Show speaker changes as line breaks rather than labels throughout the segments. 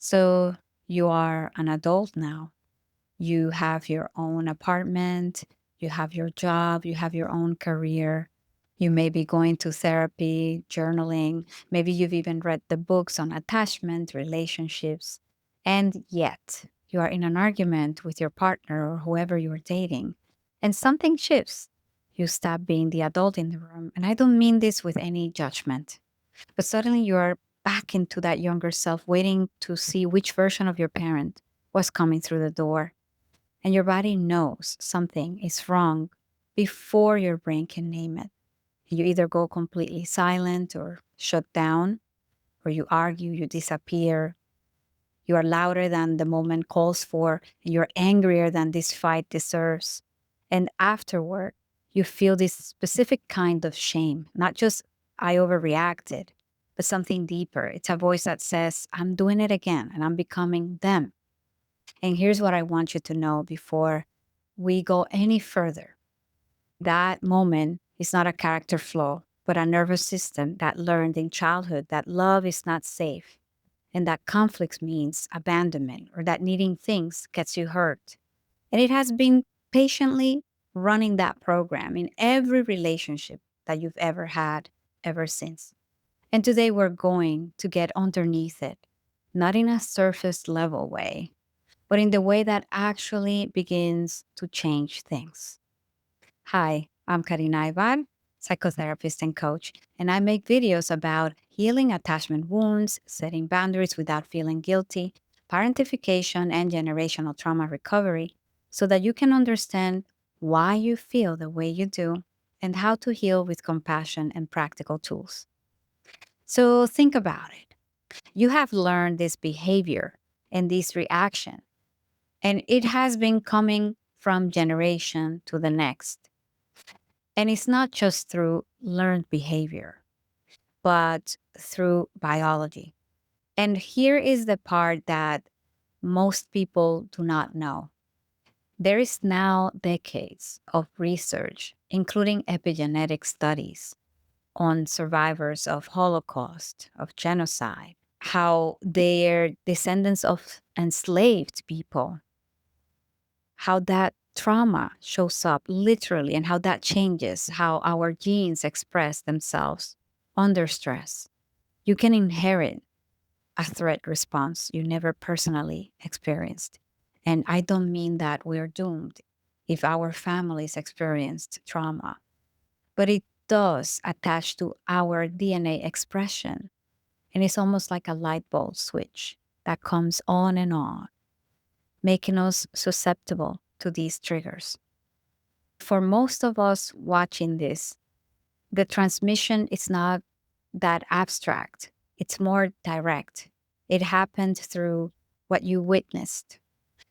So you are an adult now. You have your own apartment, you have your job, you have your own career. You may be going to therapy, journaling. Maybe you've even read the books on attachment, relationships. And yet, you are in an argument with your partner or whoever you're dating, and something shifts. You stop being the adult in the room. And I don't mean this with any judgment, but suddenly you are back into that younger self, waiting to see which version of your parent was coming through the door. And your body knows something is wrong before your brain can name it. You either go completely silent or shut down, or you argue, you disappear. You are louder than the moment calls for, and you're angrier than this fight deserves. And afterward, you feel this specific kind of shame, not just I overreacted, but something deeper. It's a voice that says, I'm doing it again and I'm becoming them. And here's what I want you to know before we go any further. That moment is not a character flaw, but a nervous system that learned in childhood that love is not safe and that conflict means abandonment or that needing things gets you hurt. And it has been patiently running that program in every relationship that you've ever had ever since. And today we're going to get underneath it, not in a surface level way, but in the way that actually begins to change things. Hi, I'm Karina Aybar, psychotherapist and coach, and I make videos about healing attachment wounds, setting boundaries without feeling guilty, parentification, and generational trauma recovery so that you can understand why you feel the way you do and how to heal with compassion and practical tools. So think about it. You have learned this behavior and this reaction, and it has been coming from generation to the next. And it's not just through learned behavior, but through biology. And here is the part that most people do not know. There is now decades of research, including epigenetic studies on survivors of Holocaust, of genocide, how they're descendants of enslaved people, how that trauma shows up literally and how that changes how our genes express themselves under stress. You can inherit a threat response you never personally experienced. And I don't mean that we're doomed if our families experienced trauma, but it does attach to our DNA expression. And it's almost like a light bulb switch that comes on and on, making us susceptible to these triggers. For most of us watching this, the transmission is not that abstract, it's more direct. It happened through what you witnessed,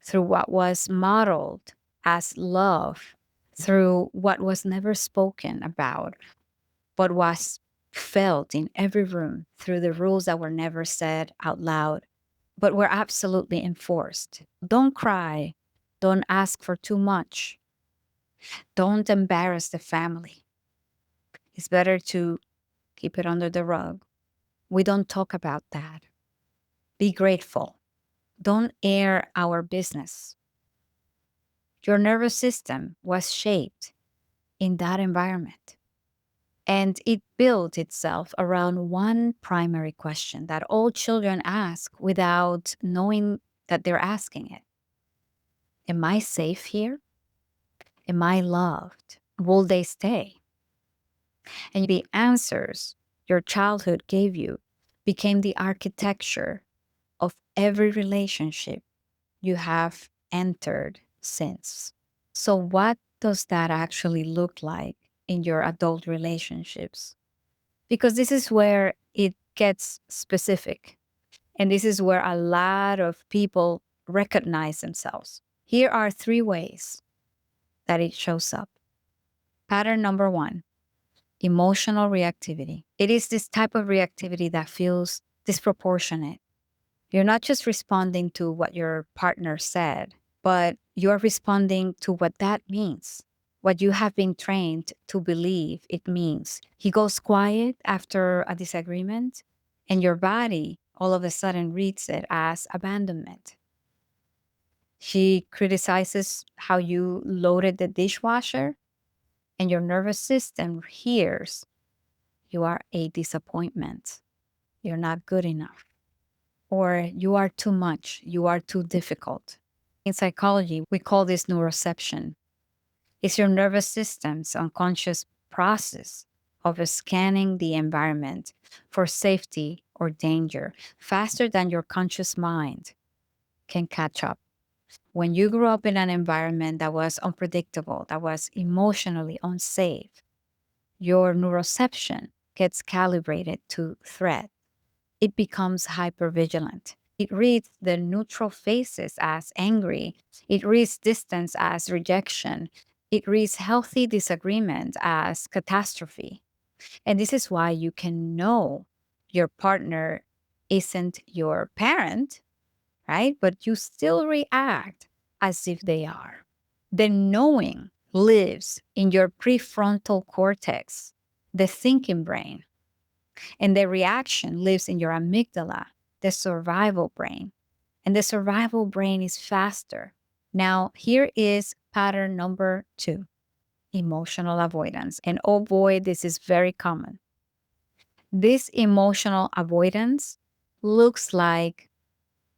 through what was modeled as love, through what was never spoken about, but was felt in every room, through the rules that were never said out loud, but were absolutely enforced. Don't cry. Don't ask for too much. Don't embarrass the family. It's better to keep it under the rug. We don't talk about that. Be grateful. Don't air our business. Your nervous system was shaped in that environment. And it built itself around one primary question that all children ask without knowing that they're asking it. Am I safe here? Am I loved? Will they stay? And the answers your childhood gave you became the architecture of every relationship you have entered since. So, what does that actually look like in your adult relationships? Because this is where it gets specific. And this is where a lot of people recognize themselves. Here are three ways that it shows up. Pattern number one, emotional reactivity. It is this type of reactivity that feels disproportionate. You're not just responding to what your partner said, but you're responding to what that means, what you have been trained to believe it means. He goes quiet after a disagreement, and your body all of a sudden reads it as abandonment. She criticizes how you loaded the dishwasher, and your nervous system hears you are a disappointment. You're not good enough. Or you are too much. You are too difficult. In psychology, we call this neuroception. It's your nervous system's unconscious process of scanning the environment for safety or danger faster than your conscious mind can catch up. When you grew up in an environment that was unpredictable, that was emotionally unsafe, your neuroception gets calibrated to threat. It becomes hypervigilant. It reads the neutral faces as angry. It reads distance as rejection. It reads healthy disagreement as catastrophe. And this is why you can know your partner isn't your parent, right? But you still react as if they are. The knowing lives in your prefrontal cortex, the thinking brain, and the reaction lives in your amygdala, the survival brain. And the survival brain is faster. Now, here is pattern number 2, emotional avoidance. And oh boy, this is very common. This emotional avoidance looks like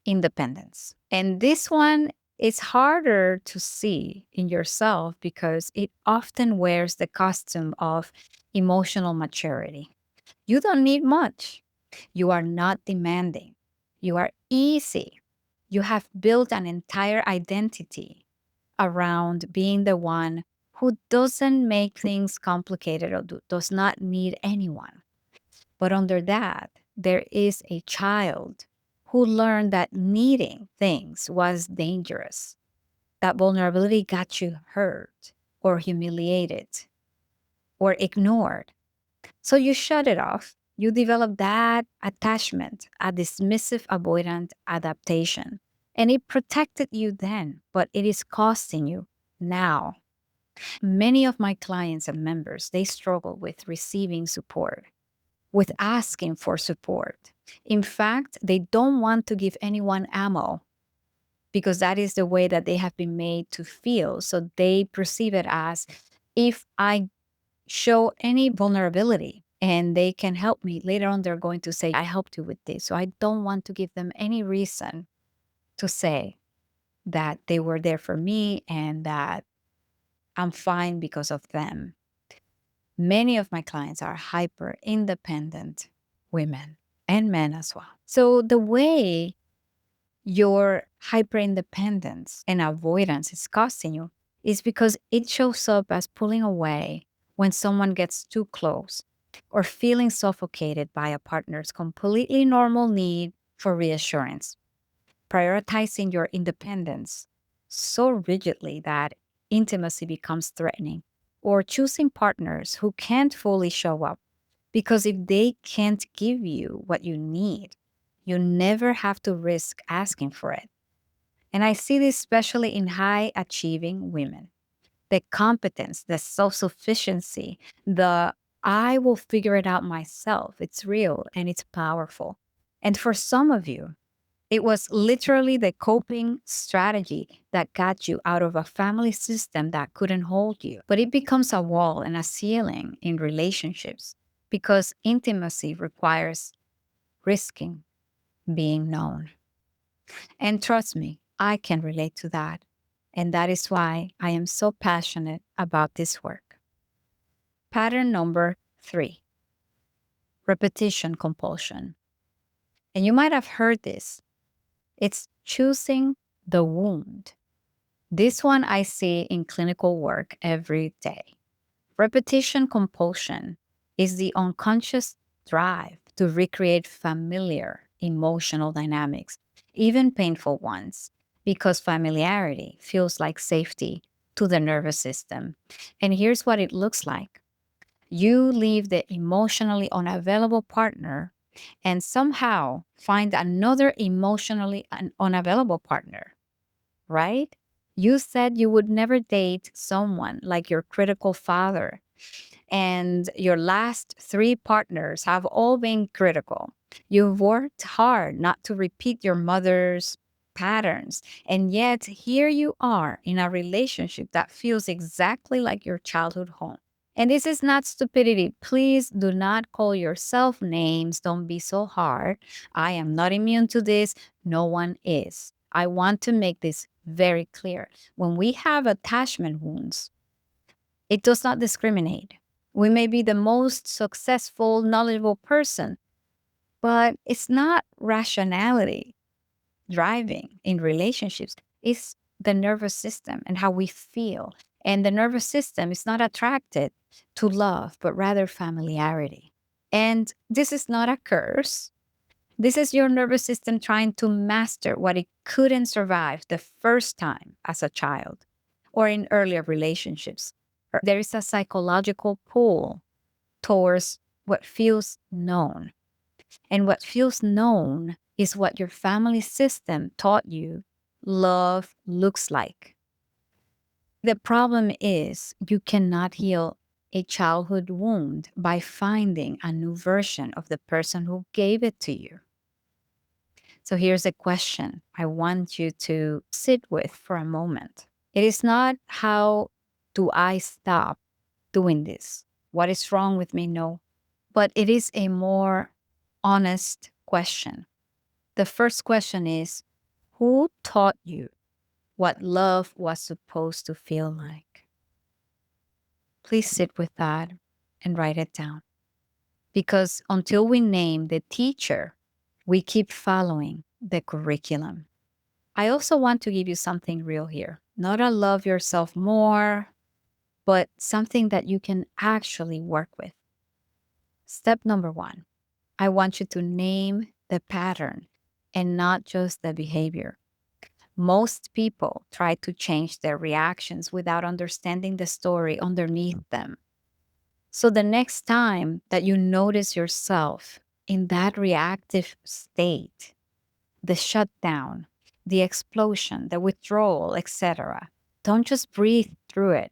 independence. And this one is harder to see in yourself because it often wears the costume of emotional maturity. You don't need much. You are not demanding. You are easy. You have built an entire identity around being the one who doesn't make things complicated or does not need anyone. But under that, there is a child who learned that needing things was dangerous. That vulnerability got you hurt or humiliated or ignored. So you shut it off. You develop that attachment, a dismissive avoidant adaptation. And it protected you then, but it is costing you now. Many of my clients and members, they struggle with receiving support, with asking for support. In fact, they don't want to give anyone ammo because that is the way that they have been made to feel. So they perceive it as, if I show any vulnerability and they can help me, later on they're going to say, I helped you with this. So I don't want to give them any reason to say that they were there for me and that I'm fine because of them. Many of my clients are hyper independent women and men as well. So the way your hyper independence and avoidance is costing you is because it shows up as pulling away when someone gets too close or feeling suffocated by a partner's completely normal need for reassurance. Prioritizing your independence so rigidly that intimacy becomes threatening, or choosing partners who can't fully show up. Because if they can't give you what you need, you never have to risk asking for it. And I see this especially in high achieving women. The competence, the self sufficiency, the I will figure it out myself. It's real and it's powerful. And for some of you, it was literally the coping strategy that got you out of a family system that couldn't hold you. But it becomes a wall and a ceiling in relationships because intimacy requires risking being known. And trust me, I can relate to that. And that is why I am so passionate about this work. Pattern number 3, repetition compulsion. And you might have heard this. It's choosing the wound. This one I see in clinical work every day. Repetition compulsion is the unconscious drive to recreate familiar emotional dynamics, even painful ones, because familiarity feels like safety to the nervous system. And here's what it looks like. You leave the emotionally unavailable partner and somehow find another emotionally unavailable partner, right? You said you would never date someone like your critical father. And your last three partners have all been critical. You've worked hard not to repeat your mother's patterns. And yet, here you are in a relationship that feels exactly like your childhood home. And this is not stupidity. Please do not call yourself names. Don't be so hard. I am not immune to this. No one is. I want to make this very clear. When we have attachment wounds, it does not discriminate. We may be the most successful, knowledgeable person, but it's not rationality driving in relationships. It's the nervous system and how we feel. And the nervous system is not attracted to love, but rather familiarity. And this is not a curse. This is your nervous system trying to master what it couldn't survive the first time as a child or in earlier relationships. There is a psychological pull towards what feels known. And what feels known is what your family system taught you love looks like. The problem is you cannot heal a childhood wound by finding a new version of the person who gave it to you. So here's a question I want you to sit with for a moment. It is not how do I stop doing this? What is wrong with me? No. But it is a more honest question. The first question is, who taught you what love was supposed to feel like? Please sit with that and write it down. Because until we name the teacher, we keep following the curriculum. I also want to give you something real here. Not a love yourself more, but something that you can actually work with. Step number 1, I want you to name the pattern and not just the behavior. Most people try to change their reactions without understanding the story underneath them. So the next time that you notice yourself in that reactive state, the shutdown, the explosion, the withdrawal, etc., don't just breathe through it.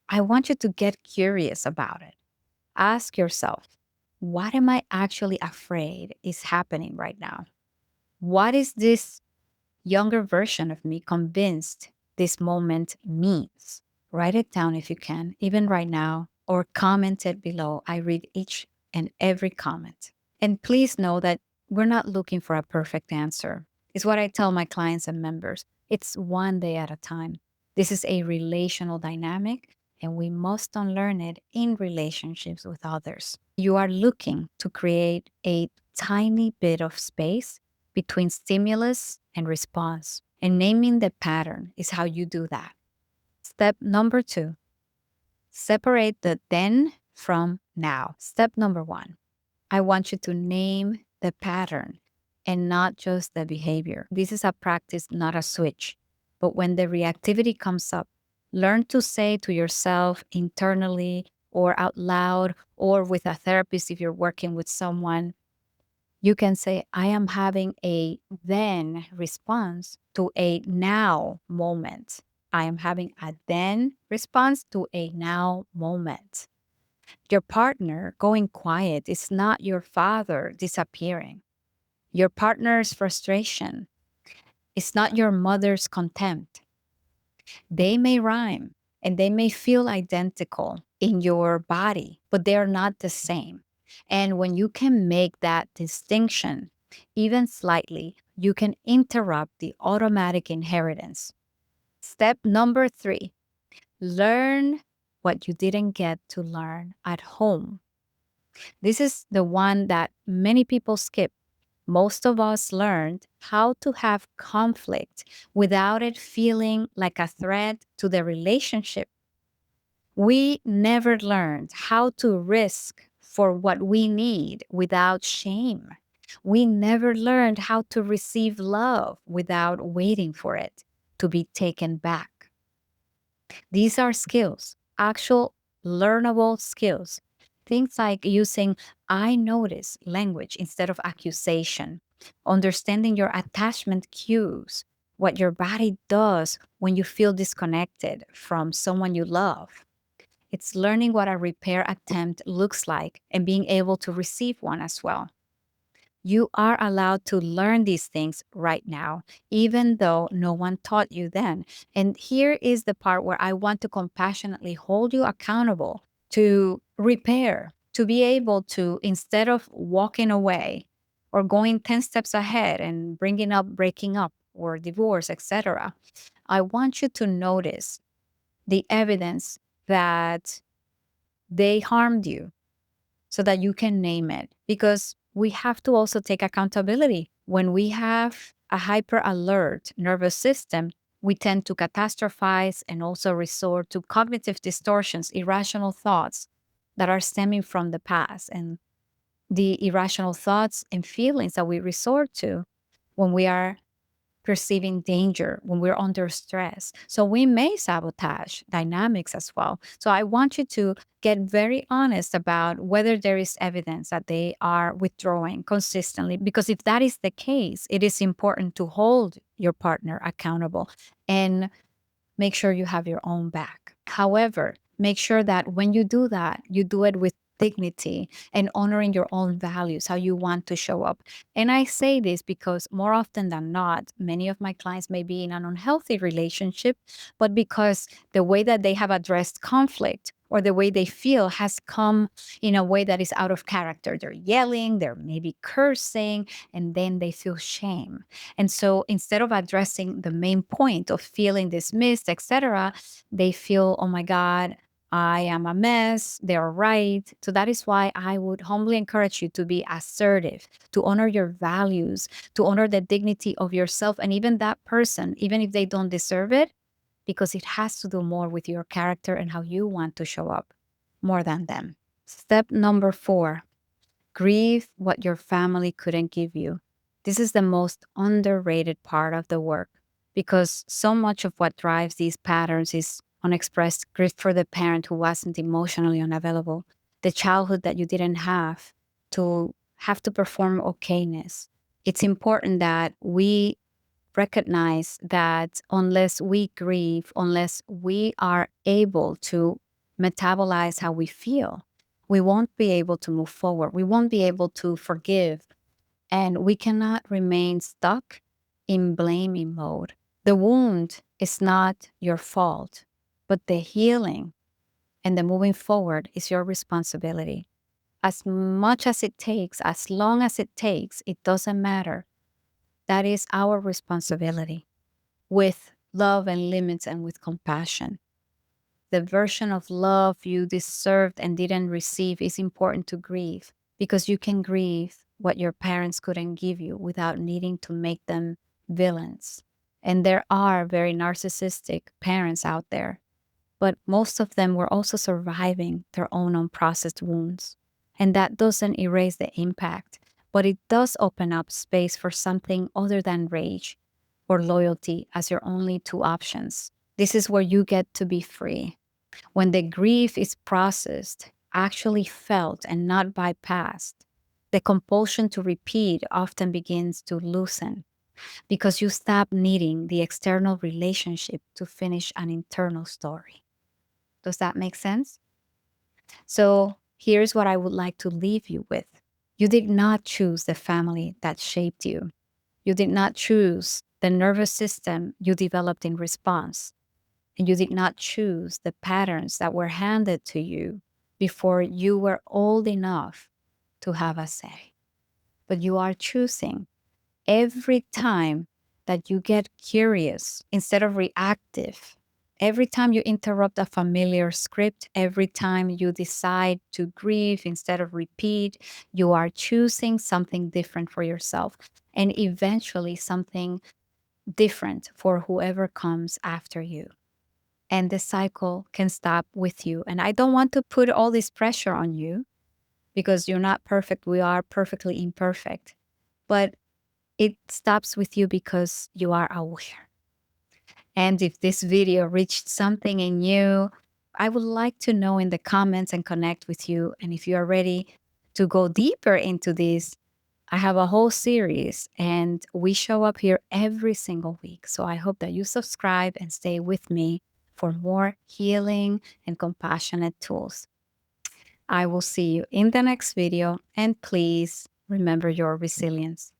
I want you to get curious about it. Ask yourself, what am I actually afraid is happening right now? What is this younger version of me convinced this moment means? Write it down if you can, even right now, or comment it below. I read each and every comment. And please know that we're not looking for a perfect answer. It's what I tell my clients and members. It's one day at a time. This is a relational dynamic, and we must unlearn it in relationships with others. You are looking to create a tiny bit of space between stimulus and response. And naming the pattern is how you do that. Step number 2, separate the then from now. Step number 1, I want you to name the pattern and not just the behavior. This is a practice, not a switch. But when the reactivity comes up, learn to say to yourself internally or out loud or with a therapist if you're working with someone, you can say, I am having a then response to a now moment. I am having a then response to a now moment. Your partner going quiet is not your father disappearing. Your partner's frustration is not your mother's contempt. They may rhyme and they may feel identical in your body, but they are not the same. And when you can make that distinction, even slightly, you can interrupt the automatic inheritance. Step number 3, learn what you didn't get to learn at home. This is the one that many people skip. Most of us learned how to have conflict without it feeling like a threat to the relationship. We never learned how to risk for what we need without shame. We never learned how to receive love without waiting for it to be taken back. These are skills, actual learnable skills. Things like using I notice language instead of accusation, understanding your attachment cues, what your body does when you feel disconnected from someone you love. It's learning what a repair attempt looks like and being able to receive one as well. You are allowed to learn these things right now, even though no one taught you then. And here is the part where I want to compassionately hold you accountable to repair, to be able to, instead of walking away or going 10 steps ahead and bringing up breaking up or divorce, etc., I want you to notice the evidence that they harmed you so that you can name it. Because we have to also take accountability. When we have a hyper alert nervous system, we tend to catastrophize and also resort to cognitive distortions, irrational thoughts that are stemming from the past. And the irrational thoughts and feelings that we resort to when we are perceiving danger, when we're under stress. So we may sabotage dynamics as well. So I want you to get very honest about whether there is evidence that they are withdrawing consistently, because if that is the case, it is important to hold your partner accountable and make sure you have your own back. However, make sure that when you do that, you do it with dignity and honoring your own values, how you want to show up. And I say this because more often than not, many of my clients may be in an unhealthy relationship, but because the way that they have addressed conflict or the way they feel has come in a way that is out of character. They're yelling, they're maybe cursing, and then they feel shame. And so instead of addressing the main point of feeling dismissed, etc., they feel, oh my God, I am a mess. They're right. So that is why I would humbly encourage you to be assertive, to honor your values, to honor the dignity of yourself and even that person, even if they don't deserve it, because it has to do more with your character and how you want to show up more than them. Step number 4, grieve what your family couldn't give you. This is the most underrated part of the work because so much of what drives these patterns is unexpressed grief for the parent who wasn't emotionally unavailable, the childhood that you didn't have to perform okayness. It's important that we recognize that unless we grieve, unless we are able to metabolize how we feel, we won't be able to move forward. We won't be able to forgive. And we cannot remain stuck in blaming mode. The wound is not your fault, but the healing and the moving forward is your responsibility. As much as it takes, as long as it takes, it doesn't matter. That is our responsibility with love and limits and with compassion. The version of love you deserved and didn't receive is important to grieve because you can grieve what your parents couldn't give you without needing to make them villains. And there are very narcissistic parents out there, but most of them were also surviving their own unprocessed wounds. And that doesn't erase the impact, but it does open up space for something other than rage or loyalty as your only two options. This is where you get to be free. When the grief is processed, actually felt, and not bypassed, the compulsion to repeat often begins to loosen because you stop needing the external relationship to finish an internal story. Does that make sense? So here's what I would like to leave you with. You did not choose the family that shaped you. You did not choose the nervous system you developed in response. And you did not choose the patterns that were handed to you before you were old enough to have a say. But you are choosing every time that you get curious instead of reactive. Every time you interrupt a familiar script, every time you decide to grieve instead of repeat, you are choosing something different for yourself and eventually something different for whoever comes after you. And the cycle can stop with you. And I don't want to put all this pressure on you because you're not perfect. We are perfectly imperfect. But it stops with you because you are aware. And if this video reached something in you, I would like to know in the comments and connect with you. And if you are ready to go deeper into this, I have a whole series and we show up here every single week. So I hope that you subscribe and stay with me for more healing and compassionate tools. I will see you in the next video, and please remember your resilience.